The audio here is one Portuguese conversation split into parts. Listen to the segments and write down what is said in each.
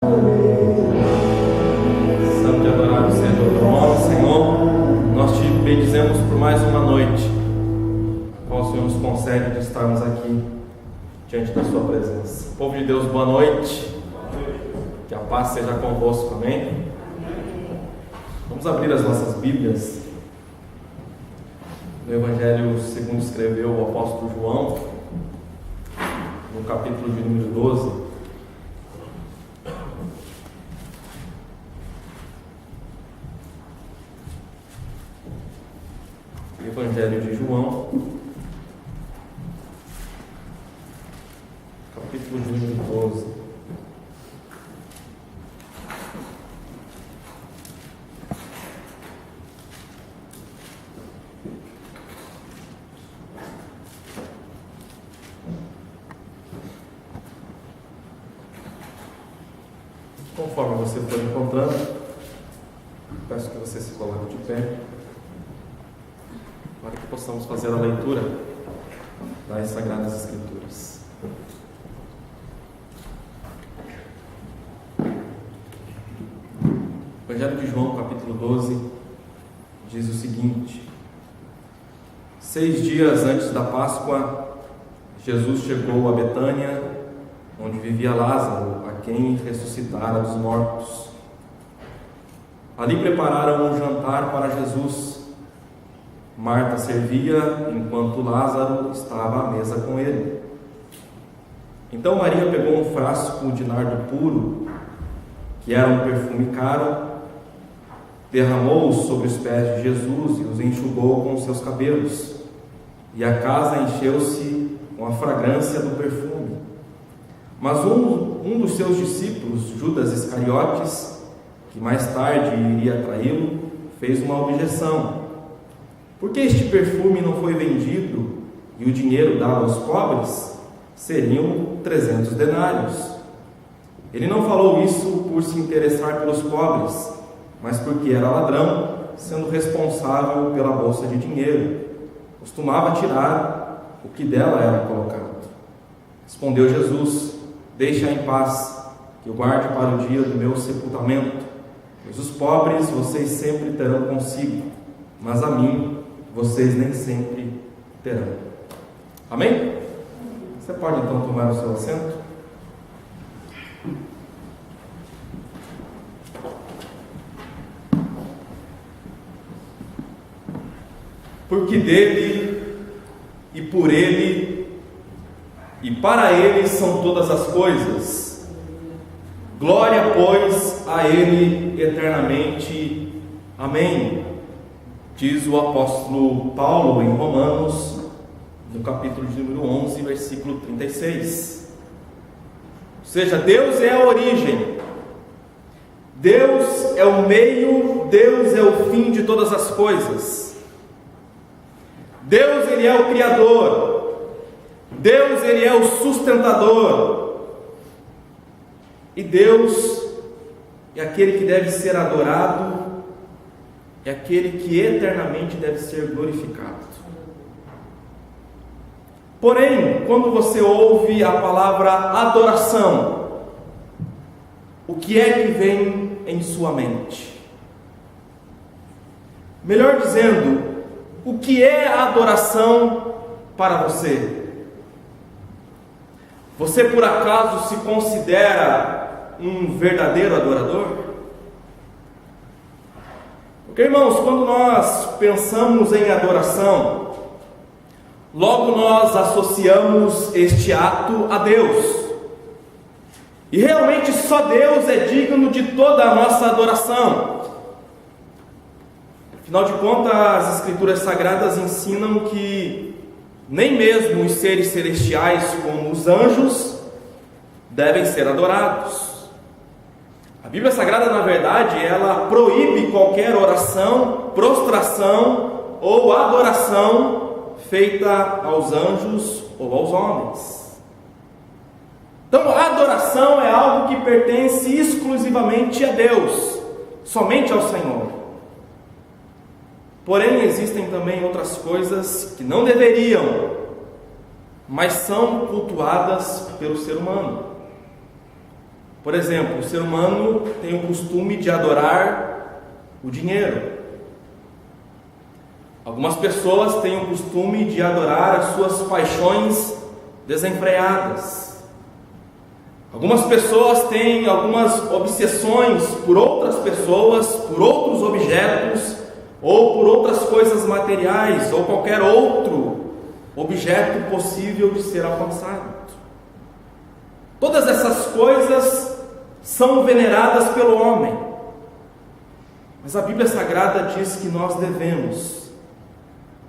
Santo e adorado seja o teu nome, Senhor. Nós te bendizemos por mais uma noite, a qual o Senhor nos concede de estarmos aqui diante da sua presença. Povo de Deus, boa noite. Que a paz seja convosco, amém? Vamos abrir as nossas Bíblias no Evangelho segundo escreveu o apóstolo João, no capítulo de número 12. Evangelho de João, capítulo de número 12. Conforme você for encontrando, peço que você se coloque de pé, para que possamos fazer a leitura das Sagradas Escrituras. O Evangelho de João, capítulo 12, diz o seguinte: 6 dias antes da Páscoa, Jesus chegou a Betânia, onde vivia Lázaro, a quem ressuscitara dos mortos. Ali prepararam um jantar para Jesus. Marta servia, enquanto Lázaro estava à mesa com ele. Então Maria pegou um frasco de nardo puro, que era um perfume caro, derramou-o sobre os pés de Jesus e os enxugou com os seus cabelos, e a casa encheu-se com a fragrância do perfume. Mas um dos seus discípulos, Judas Iscariotes, que mais tarde iria traí-lo, fez uma objeção: por que este perfume não foi vendido e o dinheiro dado aos pobres? Seriam 300 denários. Ele não falou isso por se interessar pelos pobres, mas porque era ladrão, sendo responsável pela bolsa de dinheiro. Costumava tirar o que dela era colocado. Respondeu Jesus: deixa em paz, que eu guarde para o dia do meu sepultamento, pois os pobres vocês sempre terão consigo, mas a mim vocês nem sempre terão. Amém? Você pode então tomar o seu assento? Porque dele, e por ele, e para ele são todas as coisas. Glória, pois, a ele eternamente. Amém. Diz o apóstolo Paulo em Romanos, no capítulo de número 11, versículo 36. Ou seja, Deus é a origem, Deus é o meio, Deus é o fim de todas as coisas. Deus, Ele é o Criador, Deus, Ele é o sustentador, e Deus é aquele que deve ser adorado, é aquele que eternamente deve ser glorificado. Porém, quando você ouve a palavra adoração, o que é que vem em sua mente? Melhor dizendo, o que é a adoração para você? Você por acaso se considera um verdadeiro adorador? Porque, irmãos, quando nós pensamos em adoração, logo nós associamos este ato a Deus. E realmente só Deus é digno de toda a nossa adoração. Afinal de contas, as Escrituras Sagradas ensinam que nem mesmo os seres celestiais, como os anjos, devem ser adorados. A Bíblia Sagrada, na verdade, ela proíbe qualquer oração, prostração ou adoração feita aos anjos ou aos homens. Então, a adoração é algo que pertence exclusivamente a Deus, somente ao Senhor. Porém, existem também outras coisas que não deveriam, mas são cultuadas pelo ser humano. Por exemplo, o ser humano tem o costume de adorar o dinheiro. Algumas pessoas têm o costume de adorar as suas paixões desenfreadas. Algumas pessoas têm algumas obsessões por outras pessoas, por outros objetos, ou por outras coisas materiais, ou qualquer outro objeto possível de ser alcançado. Todas essas coisas são veneradas pelo homem. Mas a Bíblia Sagrada diz que nós devemos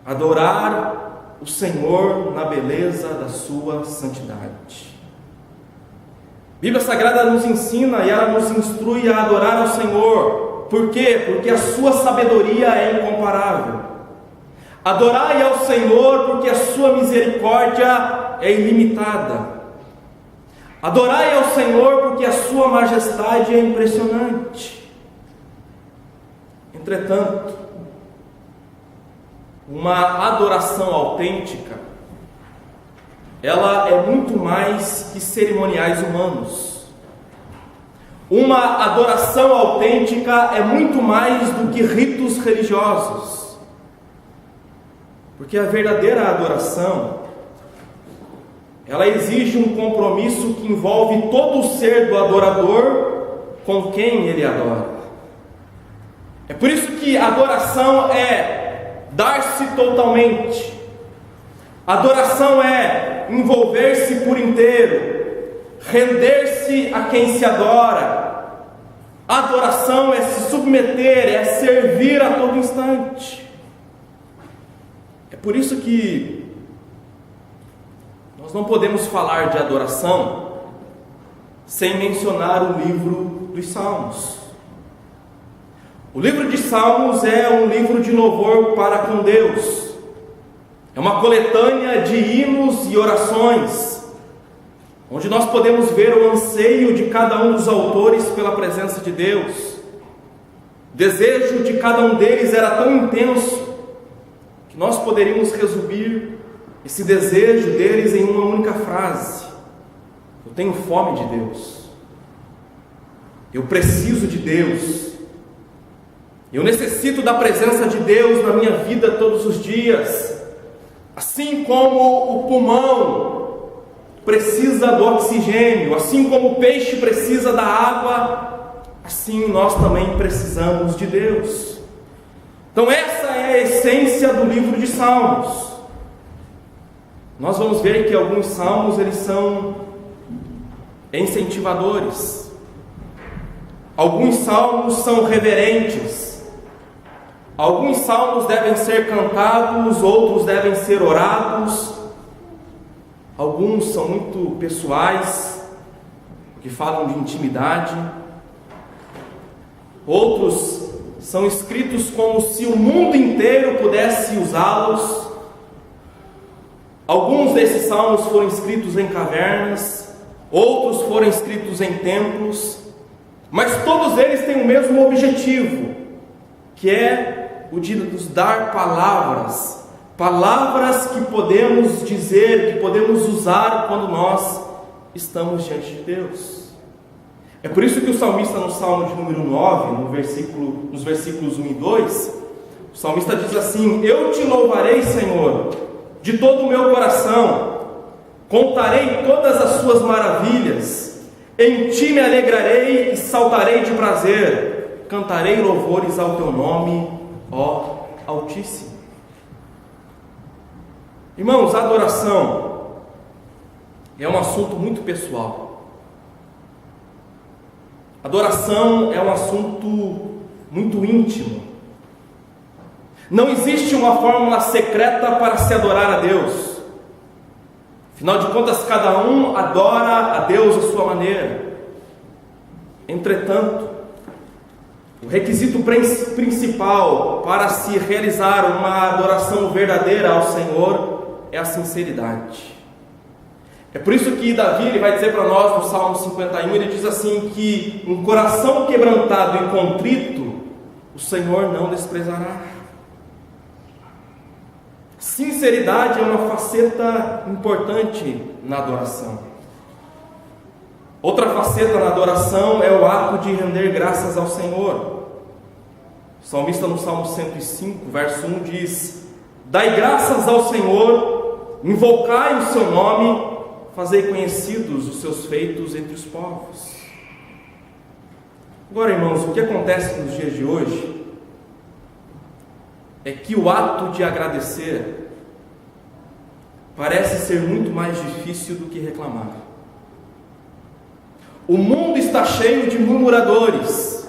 adorar o Senhor na beleza da sua santidade. A Bíblia Sagrada nos ensina e ela nos instrui a adorar ao Senhor. Por quê? Porque a sua sabedoria é incomparável. Adorai ao Senhor porque a sua misericórdia é ilimitada. Adorai ao Senhor porque a sua majestade é impressionante. Entretanto, uma adoração autêntica, ela é muito mais que cerimoniais humanos. Uma adoração autêntica é muito mais do que ritos religiosos. Porque a verdadeira adoração, ela exige um compromisso que envolve todo o ser do adorador com quem ele adora. É por isso que adoração é dar-se totalmente. Adoração é envolver-se por inteiro, render-se a quem se adora. Adoração é se submeter, é servir a todo instante. É por isso que nós não podemos falar de adoração sem mencionar o livro dos Salmos. O livro de Salmos é um livro de louvor para com Deus. É uma coletânea de hinos e orações, onde nós podemos ver o anseio de cada um dos autores pela presença de Deus. O desejo de cada um deles era tão intenso que nós poderíamos resumir esse desejo deles em uma única frase: eu tenho fome de Deus, eu preciso de Deus, eu necessito da presença de Deus na minha vida todos os dias. Assim como o pulmão precisa do oxigênio, assim como o peixe precisa da água, assim nós também precisamos de Deus. Então essa é a essência do livro de Salmos. Nós vamos ver que alguns salmos eles são incentivadores. Alguns salmos são reverentes. Alguns salmos devem ser cantados, outros devem ser orados. Alguns são muito pessoais, que falam de intimidade. Outros são escritos como se o mundo inteiro pudesse usá-los. Alguns desses salmos foram escritos em cavernas, outros foram escritos em templos, mas todos eles têm o mesmo objetivo, que é o de nos dar palavras que podemos dizer, que podemos usar quando nós estamos diante de Deus. É por isso que o salmista no Salmo de número 9, nos versículos 1 e 2, o salmista diz assim: eu te louvarei, Senhor, de todo o meu coração, contarei todas as suas maravilhas, em ti me alegrarei e saltarei de prazer, cantarei louvores ao teu nome, ó Altíssimo. Irmãos, a adoração é um assunto muito pessoal. Adoração é um assunto muito íntimo. Não existe uma fórmula secreta para se adorar a Deus. Afinal de contas, cada um adora a Deus à sua maneira. Entretanto, o requisito principal para se realizar uma adoração verdadeira ao Senhor é a sinceridade. É por isso que Davi ele vai dizer para nós no Salmo 51, ele diz assim, que um coração quebrantado e contrito, o Senhor não desprezará. Sinceridade é uma faceta importante na adoração. Outra faceta na adoração é o ato de render graças ao Senhor. O salmista no Salmo 105, verso 1 diz: dai graças ao Senhor, invocai o seu nome, fazei conhecidos os seus feitos entre os povos. Agora, irmãos, o que acontece nos dias de hoje é que o ato de agradecer parece ser muito mais difícil do que reclamar. O mundo está cheio de murmuradores,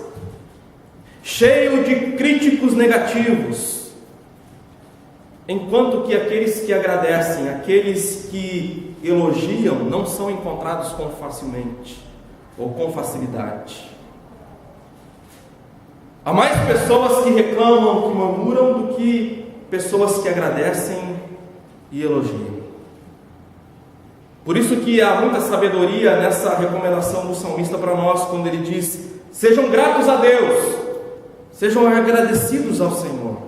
cheio de críticos negativos, enquanto que aqueles que agradecem, aqueles que elogiam, não são encontrados com facilmente ou com facilidade. Há mais pessoas que reclamam, que murmuram, do que pessoas que agradecem e elogiam. Por isso que há muita sabedoria nessa recomendação do salmista para nós, quando ele diz: sejam gratos a Deus, sejam agradecidos ao Senhor.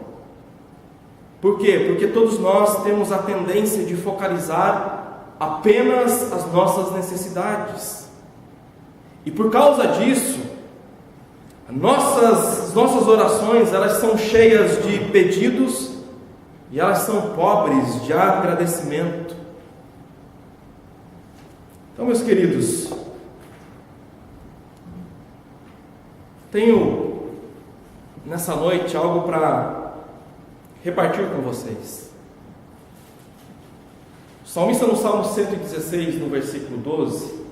Por quê? Porque todos nós temos a tendência de focalizar apenas as nossas necessidades. E por causa disso, nossas orações, elas são cheias de pedidos e elas são pobres de agradecimento. Então, meus queridos, tenho nessa noite algo para repartir com vocês. O salmista no Salmo 116, no versículo 12,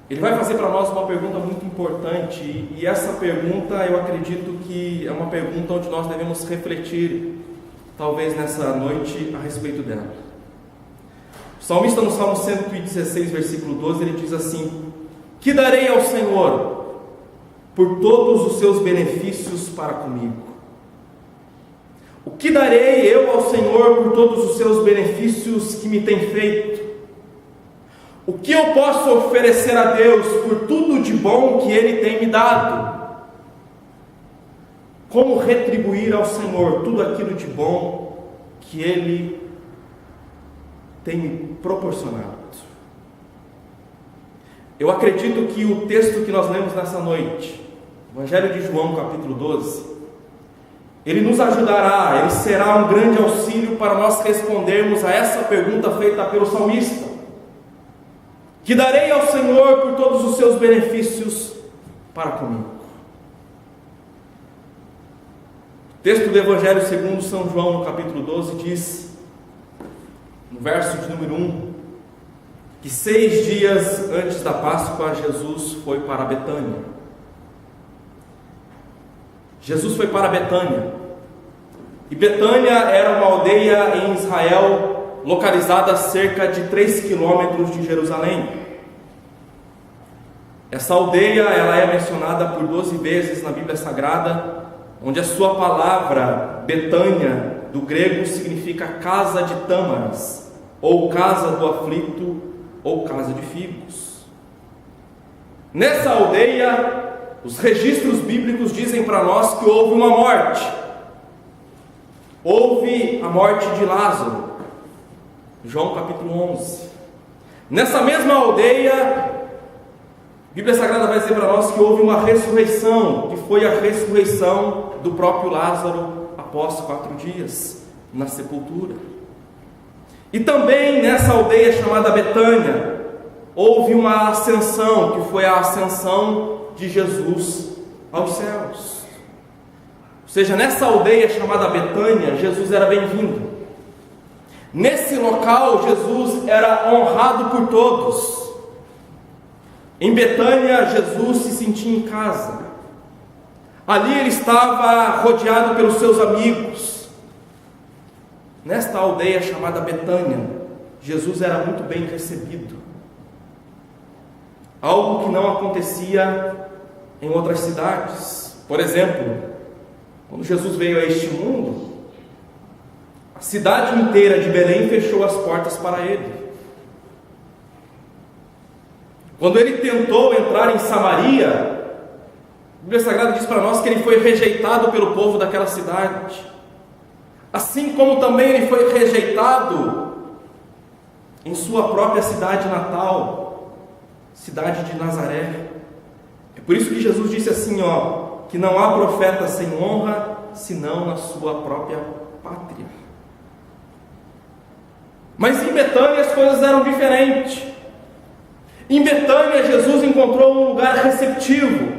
ele vai fazer para nós uma pergunta muito importante, e essa pergunta eu acredito que é uma pergunta onde nós devemos refletir, talvez nessa noite, a respeito dela. O salmista no Salmo 116, versículo 12, ele diz assim: que darei ao Senhor por todos os seus benefícios para comigo? O que darei eu ao Senhor por todos os seus benefícios que me tem feito? O que eu posso oferecer a Deus por tudo de bom que Ele tem me dado? Como retribuir ao Senhor tudo aquilo de bom que Ele tem me proporcionado? Eu acredito que o texto que nós lemos nessa noite, Evangelho de João, capítulo 12, ele nos ajudará, ele será um grande auxílio para nós respondermos a essa pergunta feita pelo salmista: que darei ao Senhor por todos os seus benefícios para comigo? O texto do Evangelho segundo São João, no capítulo 12, diz, no verso de número 1, que 6 dias antes da Páscoa, Jesus foi para Betânia. Jesus foi para Betânia. E Betânia era uma aldeia em Israel, localizada a cerca de 3 quilômetros de Jerusalém. Essa aldeia, ela é mencionada por 12 vezes na Bíblia Sagrada, onde a sua palavra, Betânia, do grego, significa casa de tâmaras, ou casa do aflito, ou casa de figos. Nessa aldeia, os registros bíblicos dizem para nós que houve uma morte. Houve a morte de Lázaro, João capítulo 11. Nessa mesma aldeia, a Bíblia Sagrada vai dizer para nós que houve uma ressurreição, que foi a ressurreição do próprio Lázaro após 4 dias na sepultura. E também nessa aldeia chamada Betânia, houve uma ascensão, que foi a ascensão de Jesus aos céus. Ou seja, nessa aldeia chamada Betânia, Jesus era bem-vindo. Nesse local, Jesus era honrado por todos. Em Betânia, Jesus se sentia em casa. Ali ele estava rodeado pelos seus amigos. Nesta aldeia chamada Betânia, Jesus era muito bem recebido. Algo que não acontecia em outras cidades. Por exemplo, quando Jesus veio a este mundo, a cidade inteira de Belém fechou as portas para ele. Quando ele tentou entrar em Samaria, a Bíblia Sagrada diz para nós que ele foi rejeitado pelo povo daquela cidade. Assim como também ele foi rejeitado em sua própria cidade natal, cidade de Nazaré. É por isso que Jesus disse assim, que não há profeta sem honra, senão na sua própria pátria. Mas em Betânia as coisas eram diferentes. Em Betânia Jesus encontrou um lugar receptivo.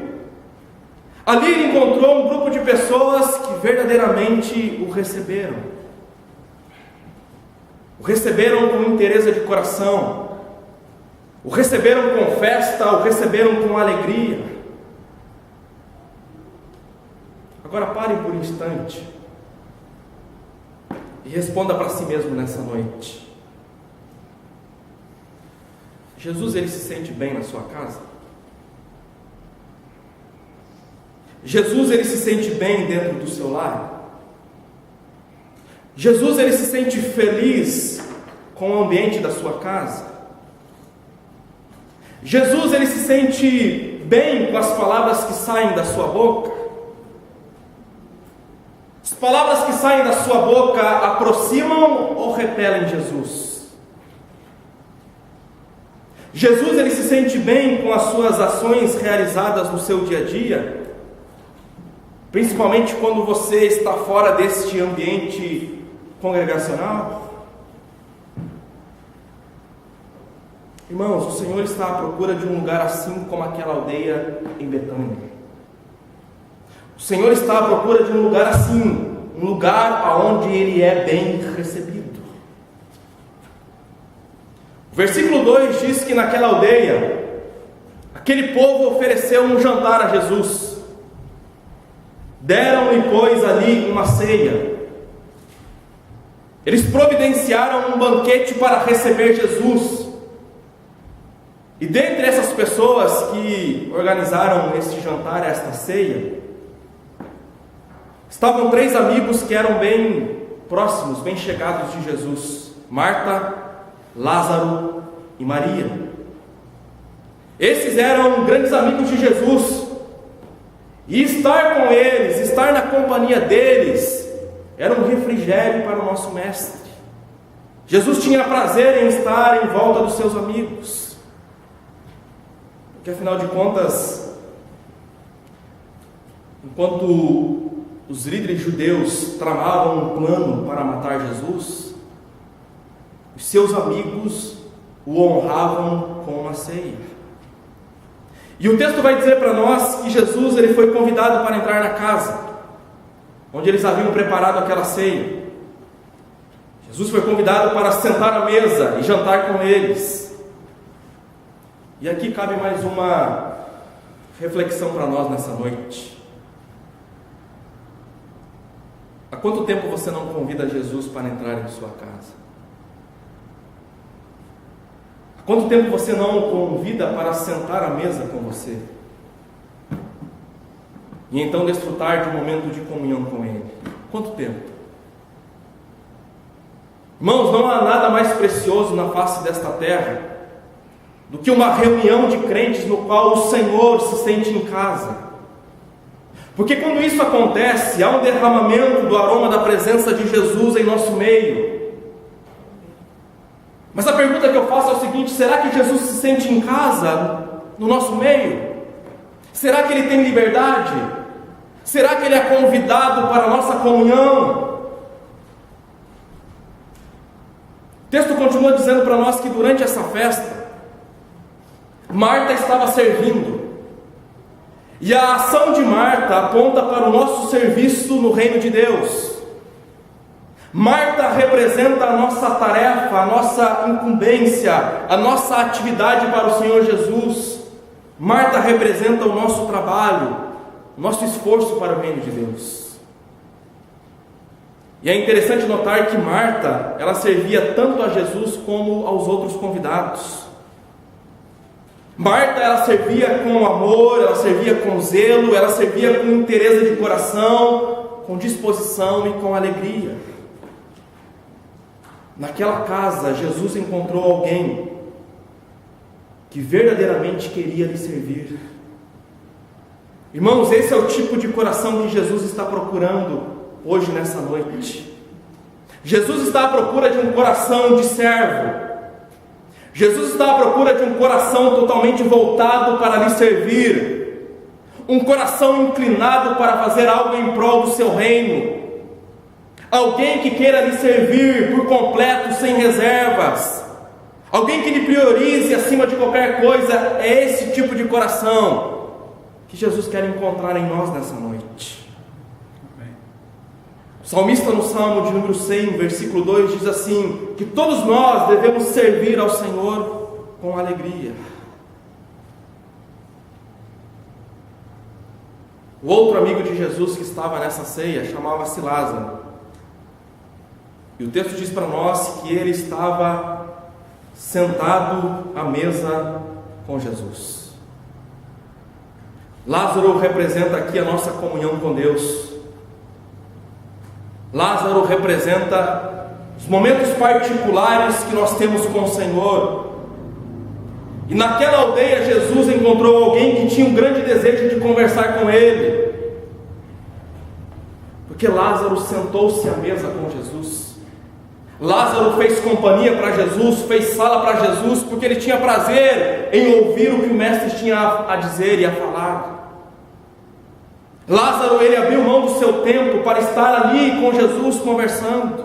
Ali ele encontrou um grupo de pessoas que verdadeiramente o receberam. O receberam com interesse de coração. O receberam com festa, o receberam com alegria. Agora pare por um instante e responda para si mesmo nessa noite. Jesus, ele se sente bem na sua casa? Jesus, ele se sente bem dentro do seu lar? Jesus, ele se sente feliz com o ambiente da sua casa? Jesus, ele se sente bem com as palavras que saem da sua boca? As palavras que saem da sua boca aproximam ou repelem Jesus? Jesus, ele se sente bem com as suas ações realizadas no seu dia a dia? Principalmente quando você está fora deste ambiente congregacional? Irmãos, o Senhor está à procura de um lugar assim como aquela aldeia em Betânia. O Senhor está à procura de um lugar assim, um lugar onde Ele é bem recebido. O versículo 2 diz que naquela aldeia, aquele povo ofereceu um jantar a Jesus. Deram-lhe, pois, ali uma ceia. Eles providenciaram um banquete para receber Jesus. E dentre essas pessoas que organizaram este jantar, esta ceia, estavam 3 amigos que eram bem próximos, bem chegados de Jesus: Marta, Lázaro e Maria. Esses eram grandes amigos de Jesus. E estar com eles, estar na companhia deles, era um refrigério para o nosso mestre. Jesus tinha prazer em estar em volta dos seus amigos. Porque afinal de contas, enquanto os líderes judeus tramavam um plano para matar Jesus, os seus amigos o honravam com uma ceia. E o texto vai dizer para nós que Jesus, ele foi convidado para entrar na casa onde eles haviam preparado aquela ceia. Jesus foi convidado para sentar à mesa e jantar com eles. E aqui cabe mais uma reflexão para nós nessa noite. Há quanto tempo você não convida Jesus para entrar em sua casa? Há quanto tempo você não o convida para sentar à mesa com você? E então desfrutar de um momento de comunhão com Ele? Quanto tempo? Irmãos, não há nada mais precioso na face desta terra do que uma reunião de crentes no qual o Senhor se sente em casa. Porque quando isso acontece, há um derramamento do aroma da presença de Jesus em nosso meio. Mas a pergunta que eu faço é o seguinte: será que Jesus se sente em casa no nosso meio? Será que Ele tem liberdade? Será que Ele é convidado para a nossa comunhão? O texto continua dizendo para nós que durante essa festa, Marta estava servindo. E a ação de Marta aponta para o nosso serviço no reino de Deus. Marta representa a nossa tarefa, a nossa incumbência, a nossa atividade para o Senhor Jesus. Marta representa o nosso trabalho, o nosso esforço para o reino de Deus. E é interessante notar que Marta, ela servia tanto a Jesus como aos outros convidados. Marta, ela servia com amor, ela servia com zelo, ela servia com interesse de coração, com disposição e com alegria. Naquela casa, Jesus encontrou alguém que verdadeiramente queria lhe servir. Irmãos, esse é o tipo de coração que Jesus está procurando hoje nessa noite. Jesus está à procura de um coração de servo. Jesus está à procura de um coração totalmente voltado para lhe servir, um coração inclinado para fazer algo em prol do seu reino, alguém que queira lhe servir por completo, sem reservas, alguém que lhe priorize acima de qualquer coisa. É esse tipo de coração que Jesus quer encontrar em nós nessa noite. O salmista no Salmo de número 100, versículo 2, diz assim, que todos nós devemos servir ao Senhor com alegria. O outro amigo de Jesus que estava nessa ceia chamava-se Lázaro. E o texto diz para nós que ele estava sentado à mesa com Jesus. Lázaro representa aqui a nossa comunhão com Deus. Lázaro representa os momentos particulares que nós temos com o Senhor. E naquela aldeia Jesus encontrou alguém que tinha um grande desejo de conversar com ele, porque Lázaro sentou-se à mesa com Jesus. Lázaro fez companhia para Jesus, fez sala para Jesus, porque ele tinha prazer em ouvir o que o mestre tinha a dizer e a falar. Lázaro, ele abriu mão do seu tempo para estar ali com Jesus conversando.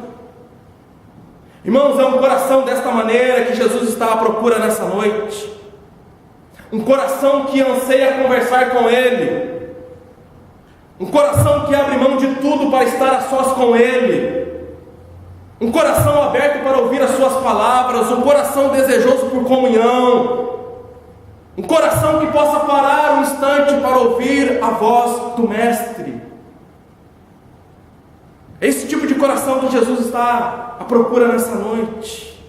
Irmãos, é um coração desta maneira que Jesus está à procura nessa noite. Um coração que anseia conversar com Ele. Um coração que abre mão de tudo para estar a sós com Ele. Um coração aberto para ouvir as suas palavras. Um coração desejoso por comunhão. Um coração que possa parar um instante para ouvir a voz do Mestre. É esse tipo de coração que Jesus está à procura nessa noite.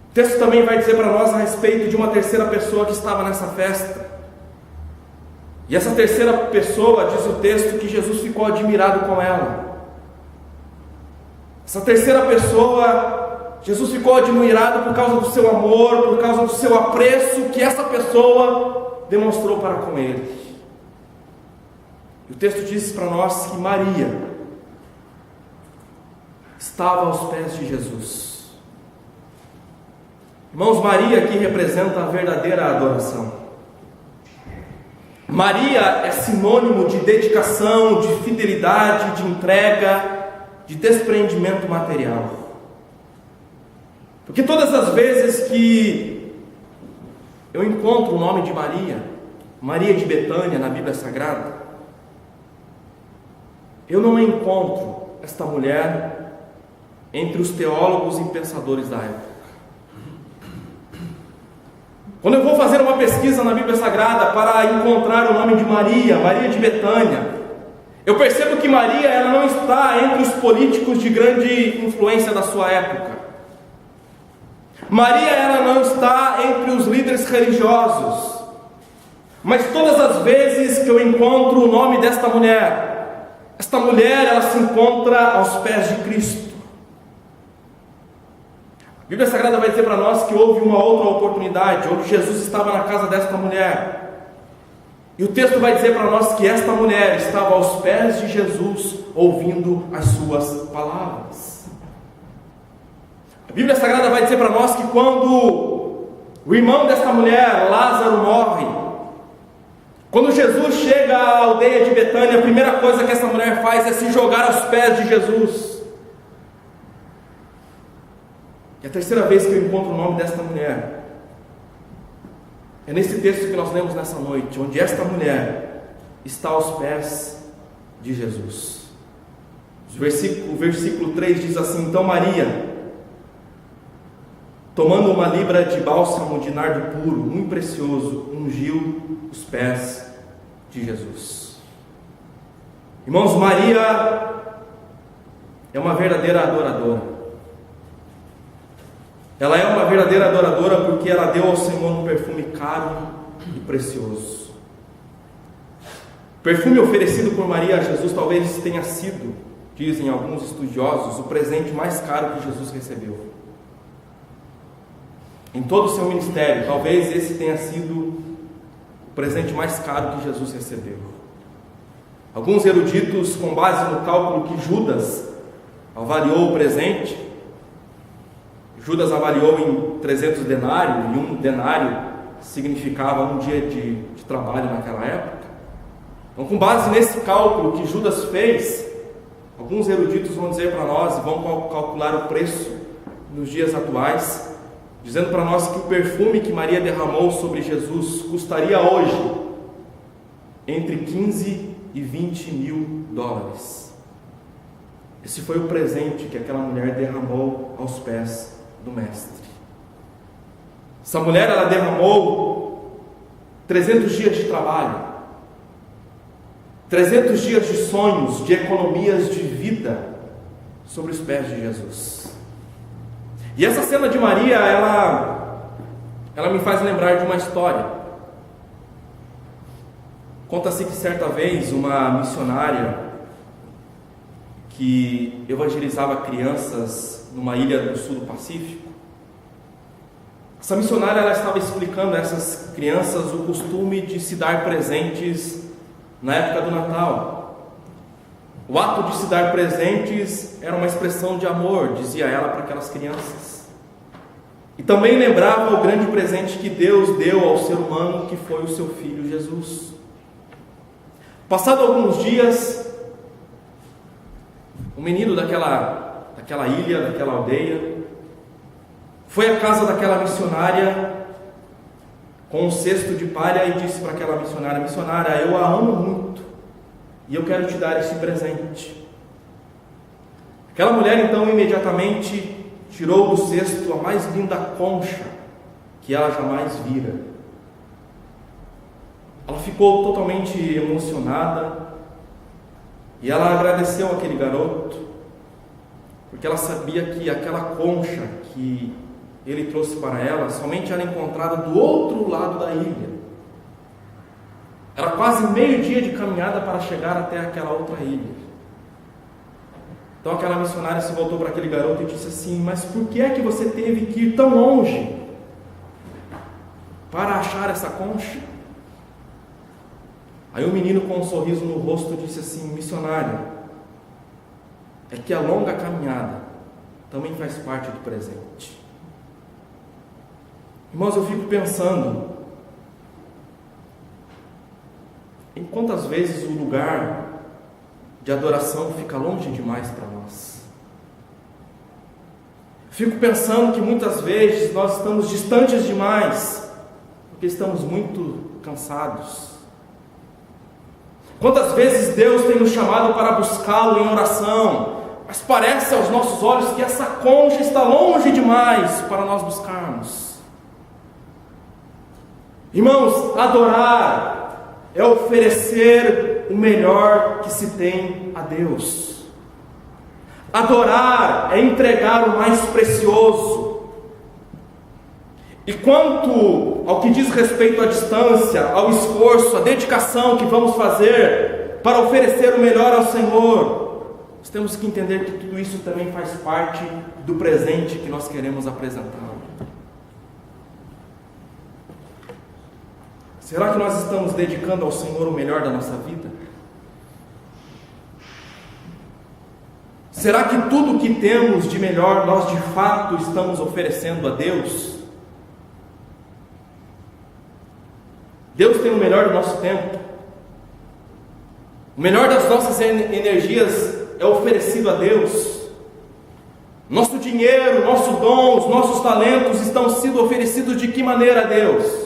O texto também vai dizer para nós a respeito de uma terceira pessoa que estava nessa festa. E essa terceira pessoa, diz o texto, que Jesus ficou admirado com ela. Essa terceira pessoa, Jesus ficou admirado por causa do seu amor, por causa do seu apreço que essa pessoa demonstrou para com ele. E o texto diz para nós que Maria estava aos pés de Jesus. Irmãos, Maria aqui representa a verdadeira adoração. Maria é sinônimo de dedicação, de fidelidade, de entrega, de desprendimento material. Porque todas as vezes que eu encontro o nome de Maria, Maria de Betânia na Bíblia Sagrada, eu não encontro esta mulher entre os teólogos e pensadores da época. Quando eu vou fazer uma pesquisa na Bíblia Sagrada para encontrar o nome de Maria, Maria de Betânia, eu percebo que Maria ela não está entre os políticos de grande influência da sua época. Maria ela não está entre os líderes religiosos. Mas todas as vezes que eu encontro o nome desta mulher, esta mulher ela se encontra aos pés de Cristo. A Bíblia Sagrada vai dizer para nós que houve uma outra oportunidade, onde Jesus estava na casa desta mulher. E o texto vai dizer para nós que esta mulher estava aos pés de Jesus, ouvindo as suas palavras. A Bíblia Sagrada vai dizer para nós que quando o irmão desta mulher, Lázaro, morre, quando Jesus chega à aldeia de Betânia, a primeira coisa que essa mulher faz é se jogar aos pés de Jesus. E a terceira vez que eu encontro o nome desta mulher é nesse texto que nós lemos nessa noite, onde esta mulher está aos pés de Jesus. O versículo 3 diz assim: então Maria, tomando uma libra de bálsamo de nardo puro, muito precioso, ungiu os pés de Jesus. Irmãos, Maria é uma verdadeira adoradora. Ela é uma verdadeira adoradora porque ela deu ao Senhor um perfume caro e precioso. O perfume oferecido por Maria a Jesus talvez tenha sido, dizem alguns estudiosos, o presente mais caro que Jesus recebeu. Em todo o seu ministério, talvez esse tenha sido o presente mais caro que Jesus recebeu. Alguns eruditos, com base no cálculo que Judas avaliou o presente, Judas avaliou em 300 denários, e um denário significava um dia de trabalho naquela época. Então, com base nesse cálculo que Judas fez, alguns eruditos vão dizer para nós, vão calcular o preço nos dias atuais, dizendo para nós que o perfume que Maria derramou sobre Jesus custaria hoje entre 15 e 20 mil dólares. Esse foi o presente que aquela mulher derramou aos pés do Mestre. Essa mulher, ela derramou 300 dias de trabalho, 300 dias de sonhos, de economias de vida sobre os pés de Jesus. E essa cena de Maria, ela me faz lembrar de uma história. Conta-se que certa vez uma missionária que evangelizava crianças numa ilha do sul do Pacífico, essa missionária, ela estava explicando a essas crianças o costume de se dar presentes na época do Natal. O ato de se dar presentes era uma expressão de amor, dizia ela para aquelas crianças. E também lembrava o grande presente que Deus deu ao ser humano, que foi o seu Filho Jesus. Passado alguns dias, o menino daquela ilha, daquela aldeia, foi à casa daquela missionária com um cesto de palha e disse para aquela missionária: missionária, eu a amo muito e eu quero te dar esse presente. Aquela mulher então imediatamente tirou do cesto a mais linda concha que ela jamais vira. Ela ficou totalmente emocionada e ela agradeceu aquele garoto, porque ela sabia que aquela concha que ele trouxe para ela somente era encontrada do outro lado da ilha. Era quase meio-dia de caminhada para chegar até aquela outra ilha. Então aquela missionária se voltou para aquele garoto e disse assim: mas por que é que você teve que ir tão longe para achar essa concha? Aí o menino, com um sorriso no rosto, disse assim: missionário, é que a longa caminhada também faz parte do presente. Irmãos, eu fico pensando em quantas vezes o lugar de adoração fica longe demais para nós. Fico pensando que muitas vezes nós estamos distantes demais, porque estamos muito cansados. Quantas vezes Deus tem nos chamado para buscá-lo em oração, mas parece aos nossos olhos que essa concha está longe demais para nós buscarmos. Irmãos, adorar é oferecer o melhor que se tem a Deus. Adorar é entregar o mais precioso. E quanto ao que diz respeito à distância, ao esforço, à dedicação que vamos fazer para oferecer o melhor ao Senhor, nós temos que entender que tudo isso também faz parte do presente que nós queremos apresentar. Será que nós estamos dedicando ao Senhor o melhor da nossa vida? Será que tudo o que temos de melhor nós de fato estamos oferecendo a Deus? Deus tem o melhor do nosso tempo. O melhor das nossas energias é oferecido a Deus. Nosso dinheiro, nosso dom, os nossos talentos estão sendo oferecidos de que maneira a Deus?